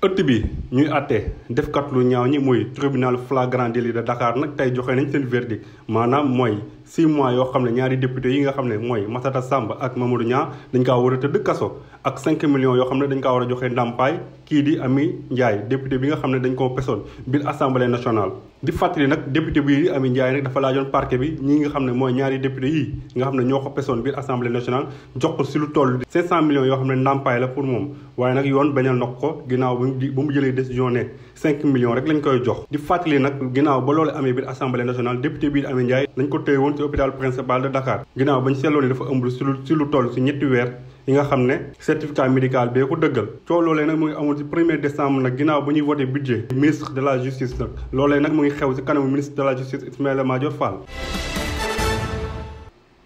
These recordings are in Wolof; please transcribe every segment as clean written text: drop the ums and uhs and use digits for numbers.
ëtt bi ñuy àtte defkat lu ñaaw ñi muy tribunal flagrant délit de Dakar nag tey joxe nañ seen verdict maanaam mooy 6 mois yoo xam ne ñaari député yi nga xam ne mooy Massata Samb ak Mamadou Niang dañ kaa war a tëdd kaso ak 5 millions yoo xam ne dañ kaa war a joxe ndàmpaay kii di Amy Ndiaye député bi nga xam ne dañ koo pesoon biir assemblée nationale. di fàttali nag député bi di Amy Ndiaye nag dafa laajoon parquet bi ñi nga xam ne mooy ñaari député yi nga xam ne ñoo ko pesoon biir assemblée nationale jox ko si lu toll 500 millions yoo xam ne ndàmpaay la pour moom waaye nag yoon bañal na ko ginnaaw ba mu jëlee décision ne 5 millions rek lañ koy jox. di fàttali nag ginnaaw ba loolu amee biir assemblée nationale député bii di Amy Ndiaye lañ ko téye woon ci hôpital principal de Dakar ginnaaw bañ seetloo ne dafa ëmb si lu toll si ñetti weer yi nga xam ne certificat médical bee ko dëggal. coow loolee nag mu ngi amul ci 1er décembre nag ginnaaw ba ñuy voté budget ministre de la justice nag loolee nag mu ngi xew ci kanamu ministre de la justice Ismaïla Madior Fall.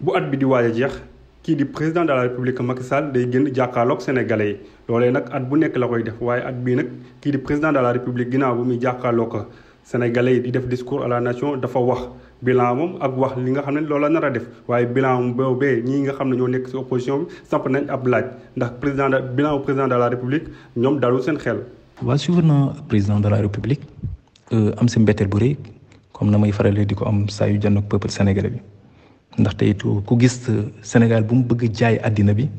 bu at bi di waaj a jeex kii di président de la république Macky Sall day génn jàkkaarloog sénégalais yi loolee nag at bu nekk la koy def waaye at bii nag kii di président de la république ginnaaw bu muy jàkkaarloog sénégalais yi di def discours à la nation dafa wax bilan moom ak wax li nga xam ne loolu la nar a def waaye bilan boobee ñii nga xam ne ñoo nekk ci opposition bi samp nañ ab laaj ndax bilan président de la république ñoom dalul seen xel. waa suivre na président de la république am si mbetteel bu rëy comme na may faralee di ko am saa yu jànn ak peuple sénégalais bi ndaxte it ku gis Sénégal bu mu bëgg jaay àddina bi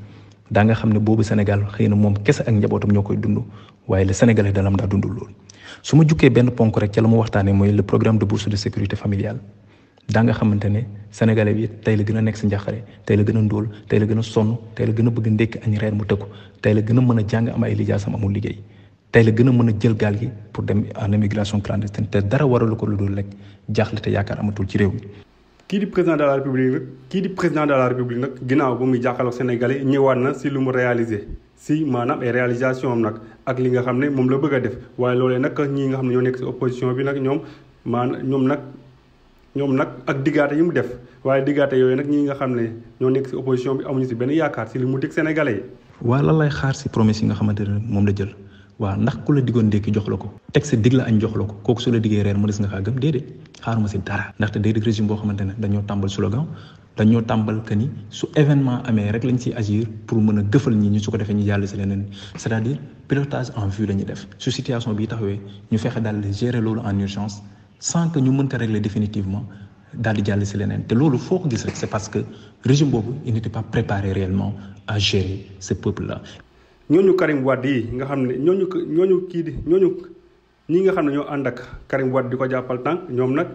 daa nga xam ne boobu Sénégal xëy na moom kese ak njabootam ñoo koy dund waaye le sénégalais dalam daa dundul loolu. su ma jukkee benn ponk rek ca la mu waxtaanee mooy le programme de bourse de sécurité familiale daa nga xamante ne sénégalais bi tey la gën a nekk si njàqare tey la gën a ndóol tey la gën a sonn tey la gën a bëgg ndékki añ reer mu tëkku tey la gën a mën a jàng am ay lijaasam amul liggéey tey la gën a mën a jël gaal gi pour dem en immigration clandestine te dara waralu ko lu dul rek jaaxle te yaakaar amatul ci réew mi. kii di président de la république nag ginnaaw ba muy jàkkaarloog sénégalais ñëwaat na si lu mu réalisé si maanaam ay réalisation am nag ak li nga xam ne moom la bëgg a def waaye loolee nag ñii nga xam ne ñoo nekk si opposition bi nag ñoom nag ak diggaate yi mu def waaye diggaate yooyu nag ñii nga xam ne ñoo nekk si opposition bi amuñu si benn yaakaar si li mu dig sénégalais yi. waa lan lay xaar si promesse yi nga xamante ne moom la jël waaw ndax ku la diggoon ndékki jox la ko teg sa dig la añ jox la ko kooku su la diggee reer mu des nga kaa gëm déedéet xaaruma si dara ndaxte day régime boo xamante ne dañoo tàmbal slogan dañoo tàmbal que ni su événement amee rek lañ siy agir pour mën a gëfal ñi ñu su ko defee ñu jàll si leneen c'est-à-dire pilotage en vue la ñuy def su situation bi taxawee ñu fexe daal di gérer loolu en urgence sans que ñu mën ko régler définitivement daal di jàll si leneen te loolu foo ko gis rek c'est parce que régime boobu il n'était pas préparé réellement à gérer ce peuple là. ñooñu Karim Wade yi nga xam ne ñooñu ñi nga xam ne ñoo ànd ak Karim Wade di ko jàppal tànk ñoom nag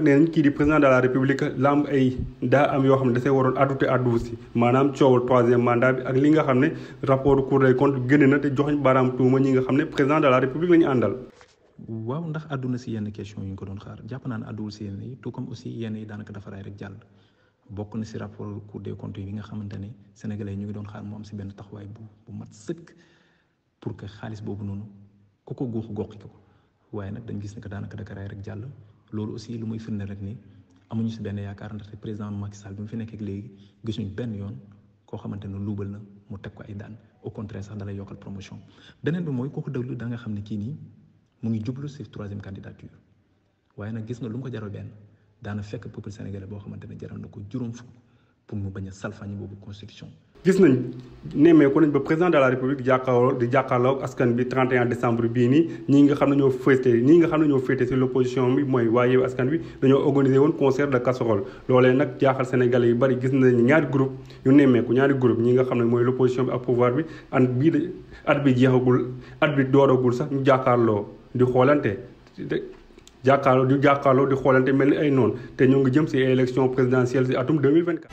nee nañ kii di président de la république la am ay daa am yoo xam ne dafay waroon addu si maanaam coowal 3e mandat bi ak li nga xam ne rapport Cour des comptes génne na te joxoñ baaraam tuuma ñi nga xam ne président de la république la ñu àndal. waaw ndax àdduna si yenn question yu ñu ko doon xaar jàpp naa ne àdduwul si yenn yi tout comme aussi yenn yi daanaka dafa raay rek jàll bokk na si rapport Cour des comptes yi nga xamante ne sénégalais ñu ngi doon xaar mu am si benn taxawaay bu mat sëkk pour que xaalis boobu noonu ku ko góox goxi ko waaye nag dañ gis ne que daanaka daka raay rek jàll loolu aussi lu muy firnde rek ni amuñu si benn yaakaar ndaxte président Macky Sall bi mu fi nekk ak léegi gisuñ benn yoon koo xamante ne luubal na mu teg ko ay daan au contraire sax dalay yokkal promotion beneen bi mooy kooku déglu da nga xam ne kii nii mu ngi jublu si 3e candidature waaye nag gis nga lu mu ko jaral benn daana fekk peuple sénégalais boo xamante ne jaral na ko juróom fukk pour mu bañ a salfaañi boobu constitution. gis nañ nemmeeku nañ ba président de la république di jàkkaarloo askan bi 31 décembre bii nii ñii nga xam ne ñoo féete ci l'opposition bi mooy waa Yewwi Askan Wi dañoo organiser woon concert de casserole loolee nag jaaxal sénégalais yu bari gis nañ ñaari groupe yu nemmeeku ñaari groupe ñi nga xam ne mooy l'opposition bi ak pouvoir bi at bi jeexagul at bi dooragul sax ñu jàkkaarloo di xoolante di xoolante mel ni ay noonu te ñoo ngi jëm ci élection présidentielle ci atum 2024.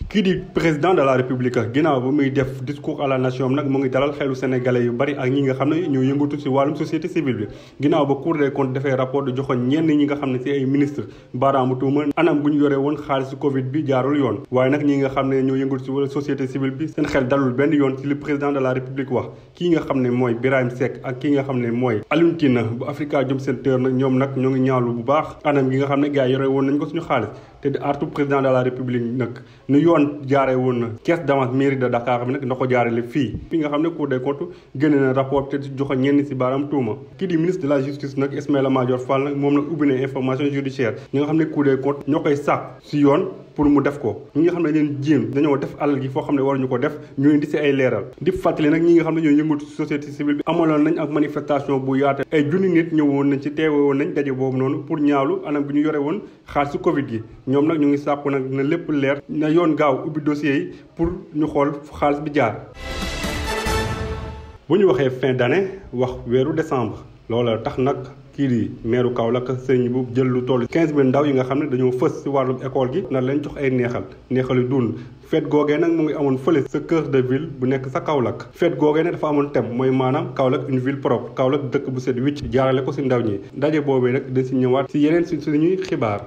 kii di président de la république ginnaaw ba muy def discours à la nation nag mu ngi dalal xelu sénégalais yu bari ak ñi nga xam ne ñoo yëngatu ci wàllum société civile bi ginnaaw ba Cour des comptes defee rapport di joxoon ñenn ñi nga xam ne ci ay ministre baaraamu tuuma anam gu ñu yore woon xaalis Covid bi jaarul yoon waaye nag ñi nga xam ne ñoo yëngatu ci wàllu société civile bi seen xel dalul benn yoon ci li président de la république wax kii nga xam ne mooy Birahim Seck ak kii nga xam ne mooy Alioune Tine bu Afrikajom Center nag ñoom nag ñoo ngi ñaawlu bu baax anam gi nga xam ne gars yi yore woon nañ ko suñu xaalis te di artu président de la république nag nu yoon jaaree woon na caisse d'avance mairie de Dakar bi nag na ko jaarale fii nga xam ne Cour des comptes génne na rapport te joxe ñenn ci baaraam tuuma kii di ministre de la justice nag Ismaïla Madior Fall nag moom nag ubbi na information judiciaire ñi nga xam ne Cour des comptes ñoo koy sàkk ci yoon pour mu def ko ñi nga xam ne leen jéem dañoo def alal gi foo xam ne waruñu ko def ñu indi si ay leeral di fàttali nag ñi nga xam ne ñoo yëngatu si société civile bi amaloon nañ ak manifestation bu yaate ay junni nit ñëwoon nañ ci teewe woon nañ daje boobu noonu pour ñaawlu anam bi ñu yore woon xaalis si Covid gi ñoom nag ñu ngi sàkku nag na lépp leer na yoon gaaw ubbi dossiers yi pour ñu xool xaalis bi jaar. bu ñu waxee fin d'année wax weeru décembre loola tax nag kii di meeru Kaolack sëñ bu jël lu toll 15 000 ndaw yi nga xam ne dañoo fës si wàllum école gi na leen jox ay neexal yu dund fête googee nag mu ngi amoon fële sa cœur de ville bu nekk sa Kaolack fête googee nag dafa amoon thème mooy maanaam Kaolack une ville propre Kaolack dëkk bu set wicc jaarale ko si ndaw ñi ndaje boobee nag dañ si ñëwaat si yeneen si suñuy xibaar.